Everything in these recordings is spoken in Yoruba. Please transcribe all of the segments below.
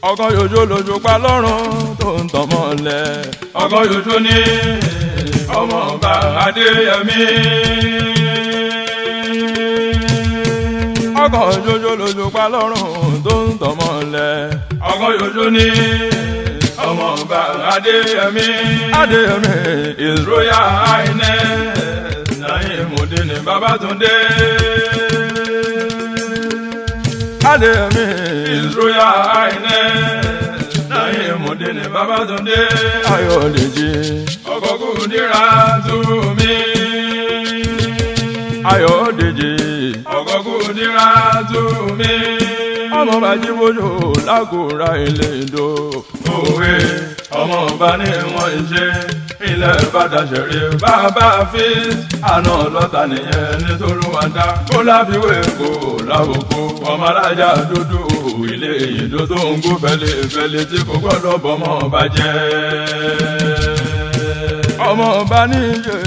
ọkàn yòjó lójú pa lọ́rùn tó ń tàn mọ́lẹ̀. ọkàn yòjó ní ọmọ ọba Adéyẹmí. ọkàn yòjó lójú pa lọ́rùn tó ń tàn mọ́lẹ̀. ọkàn yòjó ní ọmọ ọba Adéyẹmí. Adéyẹmí His Royal Highness Naimudeen Babatunde. Adéyẹmí His Royal Highness Naimudeen Babatunde. Ayọ̀dèjì ọkọ̀ Kúdírà tù mí. Ayọ̀dèjì ọkọ̀ Kúdírà tù mí. ọmọ Bàjíbójò lágùnrà ilé ìdó. òwe ọmọ ọba ní wọ́n ń ṣe ilẹ̀ Bàdàṣẹ̀rí bàbá fi àná ọlọ́ta nìyẹn nítorí wọn dá kó láfiwé kó láwòkó ọmọ alájà dúdú ilé ìdó tó ń gún fẹlẹfẹlẹ tí kò gbọdọ̀ bọ́mọ ọba jẹ́. ọmọ ọba ní iye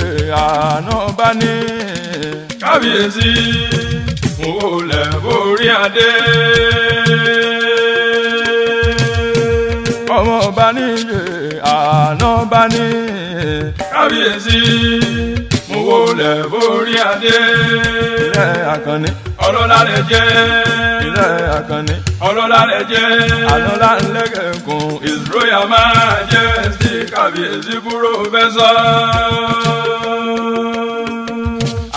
àná ọba ní. kábíyèsí mo wọlé borí adé. ọmọ ọba ní iye àná ọba ní. kábíyèsí mo wọlé borí adé. ilé Àkànní ọlọ́lá rẹ̀ jẹ́. ilé Àkànní ọlọ́lá rẹ̀ jẹ́. ànọ́lá ńlẹ́gẹ̀kùn His Royal Majesty kábíyèsí púròfẹ́sọ̀.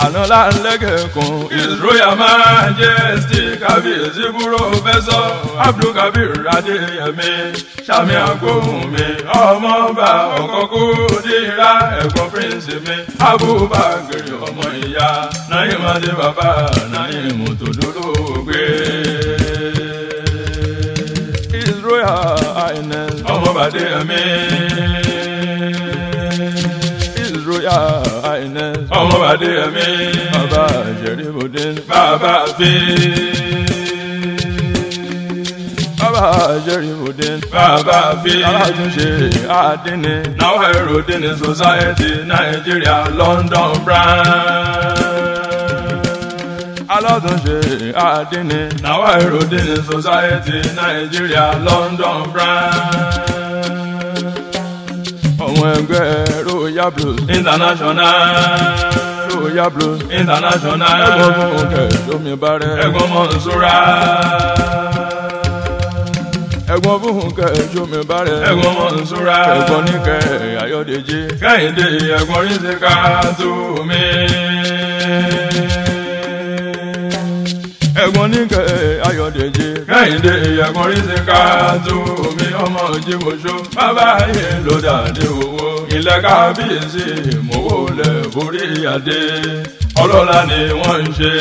ànọ́lá ńlẹ́gẹ̀kùn His Royal Majesty kábíyèsí púròfẹ́sọ̀. Abdulkabir Adéyẹmí sàmì àgbóhùn mi ọmọọba ọkọ̀ Kúdírà ẹ̀gbọ́n prince mi Abubakar ọmọ ìyá Naimade bàbá Naimu tó dolóògbé. His Royal Highness ọmọ Adéyẹmí. His Royal Highness ọmọ Adéyẹmí. bàbá Ṣẹ̀rífùdín bàbá fi. bàbá Ṣẹ̀rífùdín bàbá fi. alátúnṣe àdínní. Nawairudeen Society Nigeria London branch. alátúnṣe àdínní. Nawairudeen Society Nigeria London branch. ọmọ ẹgbẹ́ Royal Blues International. Royal Blues International. ẹ̀gbọ́n fún kẹ̀sọ́mi bárẹ̀. ẹ̀gbọ́n Monsura. ẹ̀gbọ́n fún kẹ̀sọ́mi bárẹ̀. ẹ̀gbọ́n Monsura. ẹ̀gbọ́n níkẹ́ Ayọ̀dèjì. Kẹ́hìndé ẹ̀gbọ́n Rísíkà tù mí. ẹ̀gbọ́n níkẹ́ Ayọ̀dèjì. Kẹ́hìndé ẹ̀gbọ́n Rísíkà tù mí ọmọ Òjìbòṣó. bàbá yìí ló dàdé owó. ilẹ̀ kábíyèsí mowó lẹ̀ borí adé. ọlọ́lá ni wọ́n ń ṣe.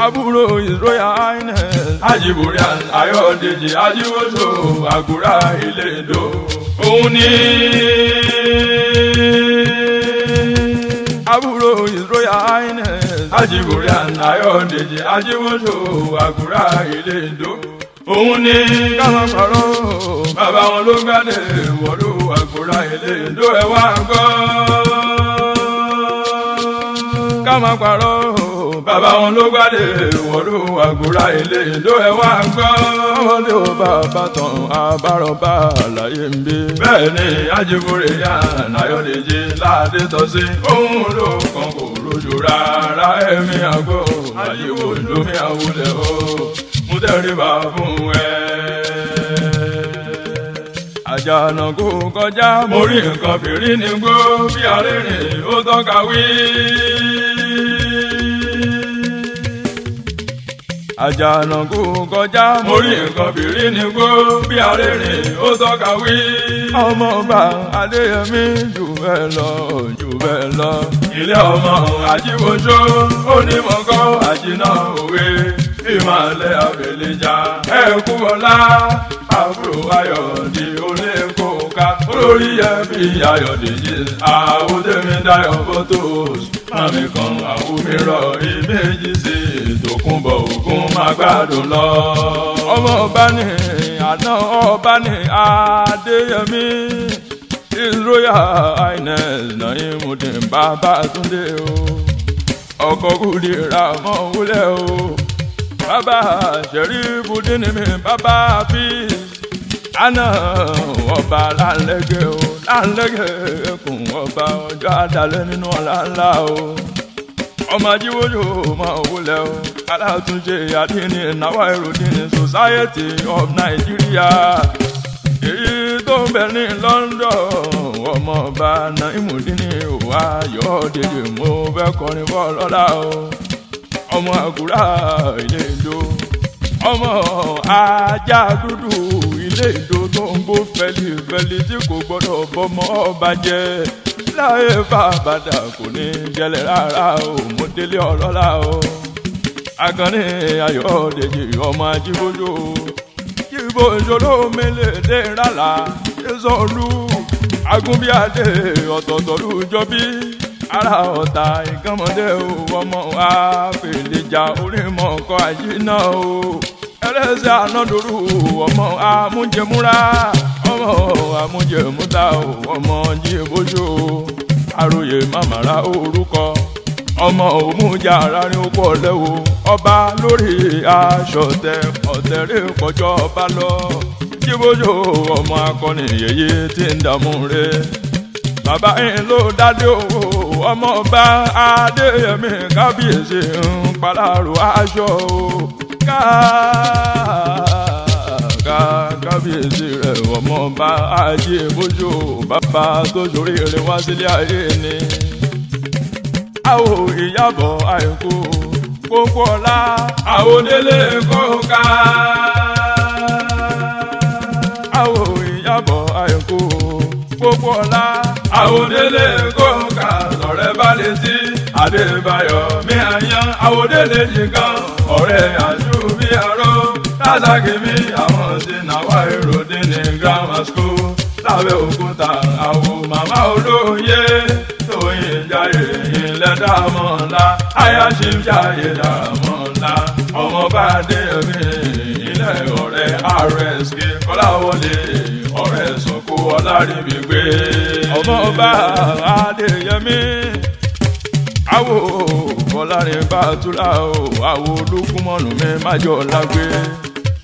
àbúrò His Royal Highness Ajíborí Ayọ̀dèjì Ajíbòṣó àgùrà ilé ìdó. òun ni. àbúrò His Royal Highness Ajíborí Ayọ̀dèjì Ajíbòṣó àgùrà ilé ìdó. òun ni. káwọn pàrọ̀ bàbá wọn ló gbádé wọ̀lú àgùrà ilé ìdó ẹ̀ wá gbọ́. káwọn pàrọ̀ bàbá wọn ló gbádé wọ̀lú àgùrà ilé ìdó ẹ̀ wá gbọ́. ọmọdé ò bá bàtàn àbárọ̀bá àlàyé ń bí. bẹ́ẹ̀ ni Ajíborí Ayọ̀dèjì ládé tọ́ sí. òun ló kàn kò rojú rárá ẹ̀mí àgbo. Ajíbòṣó mi àwùlẹ̀ o mú tẹríba fún ẹ. Àjànàkú kọjá mo rí nǹkan fìrí ní gbó bí arìnrìn ó tọ́ka wí. Àjànàkú kọjá mo rí nǹkan fìrí ní gbó bí arìnrìn ó tọ́ka wí. ọmọ ọba Adéyẹmí jù bẹ́ẹ̀ lọ jù bẹ́ẹ̀ lọ. ilé ọmọ Ajíbòṣó onímọ̀kọ́ àjìnà òwe ìmọ̀lẹ̀ àbẹ̀lẹ̀jà ẹ̀kú ọlá àbúrò Ayọ̀dè oníkóka olórí ẹbí Ayọ̀dèjì àwòdèmí Dayọ̀ photos mami kan àwòmíràn ìméjì sí Tòkunbọ̀ Ògún máa gbádùn lọ. ọmọ ọba ní àná ọba ní Adéyẹmí His Royal Highness Naimudeen Babatunde o ọkọ̀ Kúdírà mọ̀ wúlẹ̀ o bàbá Ṣẹ̀rífùdíìnì mi bàbá Hafiz àná ọba lálẹ́gẹ̀ o lálẹ́gẹ̀ kùn ọba ọjọ́ àdàlẹ́ nínú ọ̀la ńlá o ọmọ ajíwòjò máa wọlé o alátúnṣe àdínní Nawairudeen Society of Nigeria èyí tó ń bẹ ní London ọmọ ọba Naimudeen òwà Ayọ̀dèjì mo fẹ́ kọrin bọ́ lọ́la o ọmọ àgùrà ilé ìjó ọmọ ajá dúdú ilé ìjó tó ń gbó fẹlifẹli tí kò gbọdọ̀ bọ́mọ ọba jẹ́ láyé fàbàdà kò ní jẹlẹ̀ rárá o mo délé ọlọ́lá o Àkànní Ayọ̀dèjì ọmọ ajíbójó jíbójó ló mélèé dé rálá ṣéṣọ́lú agúnbíàdé ọ̀tọ̀ọ̀tọ̀ lójọ́ bí ara ọ̀tá ìkànnmọ́dé o ọmọ wa fèlèjà orímọ̀ ọkọ̀ àyínà o ẹlẹ́sẹ̀ ànádòrú ọmọ amújẹmúra ọmọ amújẹmúta o ọmọ jíbójó àròyé màmàrà orúkọ ọmọ òmùjà rárín oko ọ̀lẹ́wò ọba lórí aṣọ tẹ ọ̀tẹ̀rẹ̀ pọ̀jọ́ ọba lọ jíbójó ọmọ akọni yèyé tí ń dààmú rẹ bàbá yín ló dádé owó ọmọ ọba Adéyẹmí kábíyèsí ń palárò aṣọ o kábíyèsí rẹ ọmọ ọba Ajíbójó bàbá tó sórí rẹ wá sílé ayé ni àwò Ìyábọ̀ Àìkú gbogbo ọlá àwò Délé Kóka àwò Ìyábọ̀ Àìkú gbogbo ọlá àwòdélé Kóka lọ̀rẹ́ bá lè sí Adébáyọ̀ mi àyàn àwòdélé jìkan ọ̀rẹ́ àṣùbí àró lásàkì mi àwọn sí Nawairudeen grammar school lábẹ́ òkúta àwò màmá olóye tóyìn jáde ilẹ̀ dàmọ́ ńlá àyàṣìm jáde dàmọ́ ńlá ọmọ bá dé mi ilẹ̀ ọ̀rẹ́ RSK Kọ́láwọlé ọ̀rẹ́ sọ̀kò ọlárìbígbé ọmọ ọba Adéyẹmí àwò Fọlárin Bàtúlà o àwò Olúkúmọ̀nù mi májọ lágbé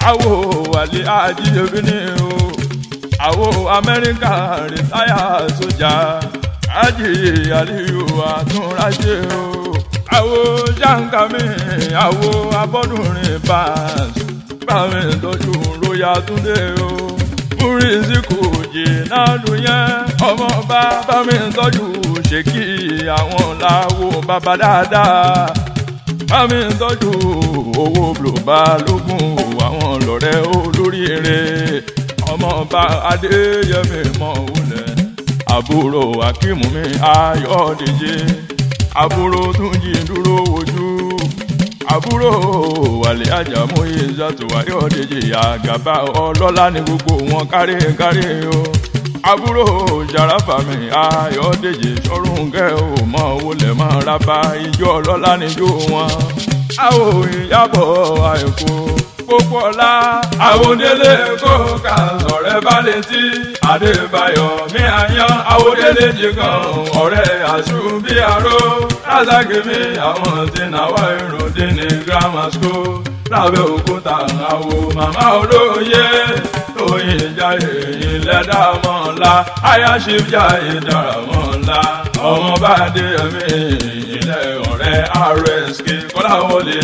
àwò Wálé Ajíyẹbíní o àwò Amẹ́ríkà rìtáyà sójà Ájì Àlíyù Àtúnráṣe o àwò Ṣàǹkàmí àwò Abọ́dúnrin bámi tọ́jú Róyà Túndé o Múrísíkù jìnnà lóyún ọmọ bàbá mi tọ́jú Ṣèkì àwọn làwọ̀ bàbá dáadáa bá mi tọ́jú owó blòbá lógún àwọn lọ́rẹ́ olóríire ọmọ ọba Adéyẹmí mọ̀ wulẹ̀ àbúrò Akíìmù mi Ayọ̀dèjì àbúrò Túnjí dúró wojú àbúrò Wálé Àjàmú Ìzàtù Ayọ̀dèjì àgàbà ọlọ́lá ní gbogbo wọn kárí o àbúrò Ṣàráfà mi Ayọ̀dèjì Ṣọ̀rúnkẹ́ ò mọ wọlé mọ rábà ìjọ ọlọ́lá níjó wọn àwò Ìyábọ̀ Àìkú gbogbo ọlá àwò Délé Kóka ọ̀rẹ́ bá lè sí Adébáyọ̀ mi àyàn àwò Délé jìkan ọ̀rẹ́ àṣùbí àró lásàkì mi àwọn tí Nawairudeen grammar school lábẹ́ òkúta àwò màmá olóye tóyìn jáde ilẹ̀ dàmọ́ ńlá àyàṣìm jáde dàmọ́ ńlá ọmọ bá Adéyẹmí ilẹ̀ ọ̀rẹ́ RSK Kọ́láwọlé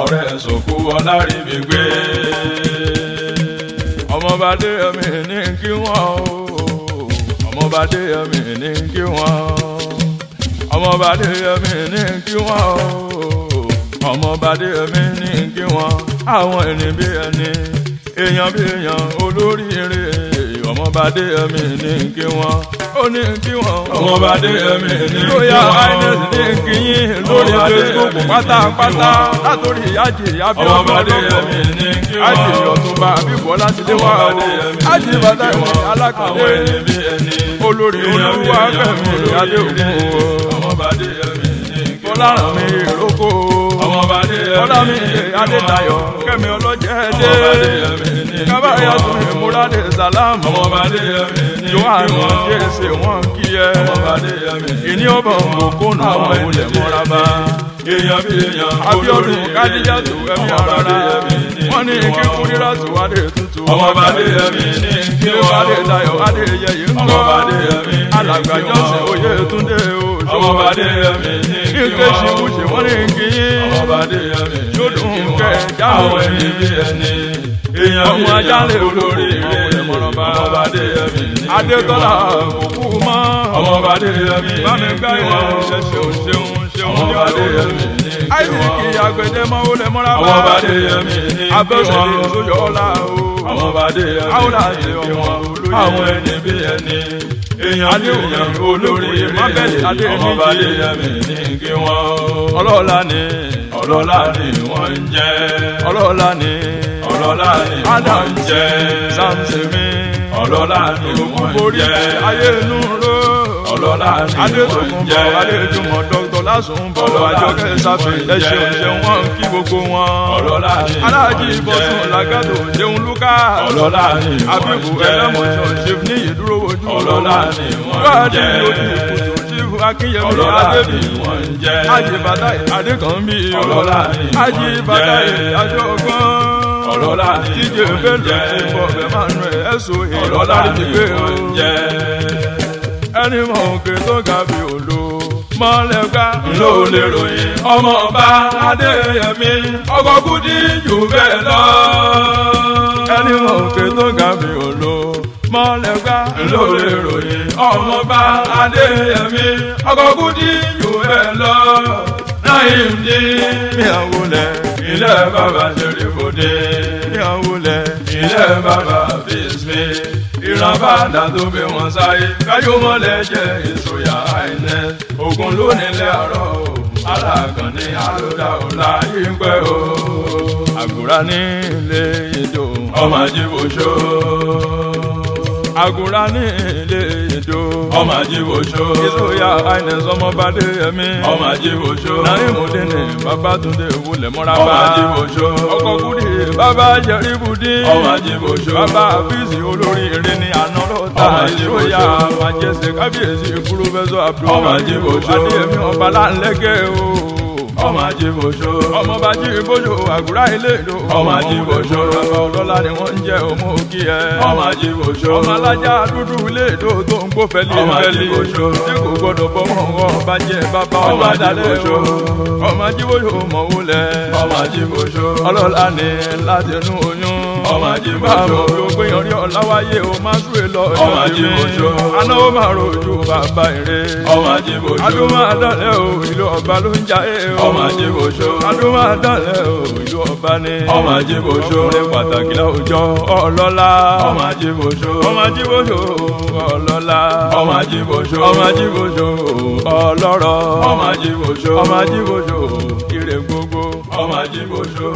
ọ̀rẹ́ sọ̀kò ọlárìbígbé ọmọ bá Adéyẹmí ní kí wọ́n o ọmọ bá Adéyẹmí ní kí wọ́n ọmọ bá Adéyẹmí ní kí wọ́n o ọmọ bá Adéyẹmí ní kí wọ́n àwọn ẹni bí ẹni èèyàn bí èèyàn olóríire ọmọ bá Adéyẹmí ní kí wọ́n ó ní kí wọ́n ọmọ bá Adéyẹmí ní kí wọ́n lóyà Highness ní kí yín lórí Facebook pátápátá látòrí Ájì ọmọ bá Adéyẹmí ní kí wọ́n Ájì Ọ̀túnba Àbíbọ̀ láti lé wá o Ájì Bàtàkì Alákàndé olórí olúwa Fẹ́mi Adéògùn o ọmọ bá Adéyẹmí ní kí wọ́n Fọláràn mi ìrókò ọmọ bá Adéyẹmí Fọlámi Adédayọ̀ Kẹ́mi Ọlọ́jẹ́dé ọmọ bá Adéyẹmí ní kábàáyà tún ìmúradé sàlámù. ọmọ bá dé ẹ̀mí ní kí Jòhánù wọ́n. Jésè wọ́n kí ẹ. ọmọ bá dé ẹ̀mí ní ìní ọ̀bọ̀ òkúnnù àwọn olè mọ́ra bá. èèyàn bí èèyàn Abíọ́dún Kádíjàtù ẹ̀mí àrárá. wọ́n ní kí Kúdírátù wádé tutù. ọmọ bá dé ẹ̀mí ní kí Ilé wọ́n. wádé Dayọ̀ wádé yẹyẹ ń ọmọ gbọ́. bá dé ẹ̀mí ní Alàgbà kí Jọ́sìn wọ́n. Oyètúndé Òjó. ọmọ bá dé ẹ̀mí ní kí Ike wọ́n. ṣìwúṣe wọ́n ní kí yín. ọmọ bá dé ẹ̀mí ní Yóò kí dùn wọ́n. kẹ́ jáwọ́ àwọn ẹni bí ẹni. èèyàn bí Ọmọ èèyàn ajálè olórí olórí ire. ire mọ̀rọ̀bá. ọmọ bá dé ẹ̀mí ní kí wọ́n. Adétọ́lá kò kú mọ́. ọmọ bá dé ẹ̀mí ní Bá mi gbá kí ìwà wọ́n. ìṣẹ́ ṣeun ṣeun ṣeun ọmọ ní bá dé ọ̀dọ́. ẹ̀mí ní kí Áìsíkì wọ́n. àgbẹ̀dẹ mọ́ ó lẹ̀ mọ́ra bá. ọmọ bá dé ẹ̀mí ní kí Abẹ́sẹ̀lẹ̀ wọ́n. sóyọ́ ọ̀la o. ọmọ bá dé ẹ̀mí Àwọn ní àti kí ọmọ wọ́n. olóyè. àwọn ẹni bí ẹni. èèyàn bí èèyàn olórí ire. Mábẹ́lì Adé ọmọ bá dé méjì. ẹ̀mí ní kí wọ́n. Ọlọ́ọ̀la ni. ọlọ́lá ni wọ́n ń jẹ́. Ọlọ́ọ̀la ni. ọlọ́lá ni wọ́n ń jẹ́. Sámsẹ̀mí. ọlọ́lá ni wọ́n ń Borí jẹ́. ayé inú ró. ọlọ́lá ni wọ́n ń Adétòkunbọ̀ jẹ́. Adéjùmọ̀ Dr. Lásùnbọ̀ Ọlọ́lá Àjọkẹ́ ni Sáfì wọ́n ń ẹ̀ṣẹ̀ jẹ́. òṣè wọn kí gbogbo wọn. ọlọ́lá ni Aláàjì wọ́n ń Bọ́sùn jẹ́. Làgàtò Ṣeun Lúkà. ọlọ́lá ni wọ́n ń Àbíkù jẹ́. Ẹlẹ́mọ̀ṣọ́ Ṣèf ní ìdúró ojú. ọlọ́lá ni wọ́n ń Wáàdì jẹ́. lójú ìkùtù Ṣífù Akínyẹmí ọlọ́lá ni Adébí. wọ́n ń jẹ́. Ájì Bàtáì Adékànbí. ọlọ́lá ni wọ́n Ájì ń Bàtáì jẹ́. Aṣọ́gbọ́n. ọlọ́lá ni Tíjẹ wọ́n ń Bẹ́lú jẹ́. ti bọ̀ bẹ́ẹ̀ máa nù ẹ̀ ẹ̀sọ́ ọlọ́lá ìrọ̀lá ni ti gbé o. wọ́n ń jẹ́. Ẹni mọ̀ òkè tó ga bí òlo mọ́lẹ́gbá. ló lè ròyìn ọmọ ọba Adéyẹmí ọkọ̀ Kúdí jù bẹ́ẹ̀ lọ. Ẹni mọ̀ òkè tó ga bí òlo mọ́lẹ́gbá. ló lè ròyìn ọmọ ọba Adéyẹmí ọkọ̀ Kúdí jù bẹ́ẹ̀ lọ. Náyìndí Mi àwòlẹ̀ ilé bàbá Ṣẹ̀rífòdé. mi àwòlẹ̀ ilé bàbá Bísmì ìran bàdà tó bí wọn sáyé káyọ̀ mọ́lẹ̀ jẹ́ ìsòyà àìnẹ́ ogun lónílẹ̀ àárọ̀ o alákànní àlòdà ọ̀la yìí ń pẹ́ o. àgùrà ní ilé ìdò. ọmọ àjíbòṣó Àgùrà ní ilé ìdò. ọmọ àjíbòṣó Ìsòyà Àìnẹ̀s ọmọbadé ẹ̀mí. ọmọ àjíbòṣó Náímùdínì Babátúndé Owólẹ̀ mọ́ra ọmọ bá. àjíbòṣó Ọkọ̀ Kúdí bàbá Ṣẹ̀rífùdí. ọmọ àjíbòṣó Bàbá Àfíìsì olórí eré ní àná lọ́ta. Ọmọ Àjíbòṣó. Ìsòyà Màjẹsẹ̀ kábíyèsí Púrọ́fẹ́sọ̀ Ọmọ Àjíbòṣó. Adéyẹmí ọba láńlẹ́gẹ̀ o. ọmọ àjíbòṣó Ọmọ bá jí bójú àgùrá ilé ìlú. Ọmọ Àjíbòṣó. Bàbá ọlọ́lá ni wọ́n ń jẹ́ ọmọ òkì ẹ̀. ọmọ àjíbòṣó Ọmọ alájà dúdú ilé ìlú tó ń gbó fẹ́lí Ọmọ fẹ́lí. Àjíbòṣó. Tí kò gbọdọ̀ bọ́mọ̀ wọn bá jẹ́ bàbá Ọmọ ọba dalẹ̀ Àjíbòṣó. o. Ọmọ Àjíbòṣó mọ̀ wúlẹ̀. ọmọ àjíbòṣó Ọlọ́lá ni láti inú oyún. Ọmọ Àjíbòṣó. Báwo bí o gbé yanrí ọ̀la wáyé o máa súre lọ. Ọmọ Àjíbòṣó. Aná ó máa rojú bàbá ìrè. ọmọ àjíbòṣó Adó máa dálẹ̀ o, ìlú ọba ló ń jayé o. ọmọ àjíbòṣó Adó máa dálẹ̀ o, ìlú ọba ni. Ọmọ Àjíbòṣó. Ọkùnrin pàtàkì láwùjọ ọlọ́lá. ọmọ àjíbòṣó Ọmọ Àjíbòṣó ọlọ́lá. ọmọ àjíbòṣó Ọmọ Àjíbòṣó ọlọ́rọ̀. ọmọ àjíbòṣó Ọmọ Àjíbòṣó ire gbogbo. ọmọ àjíbòṣó.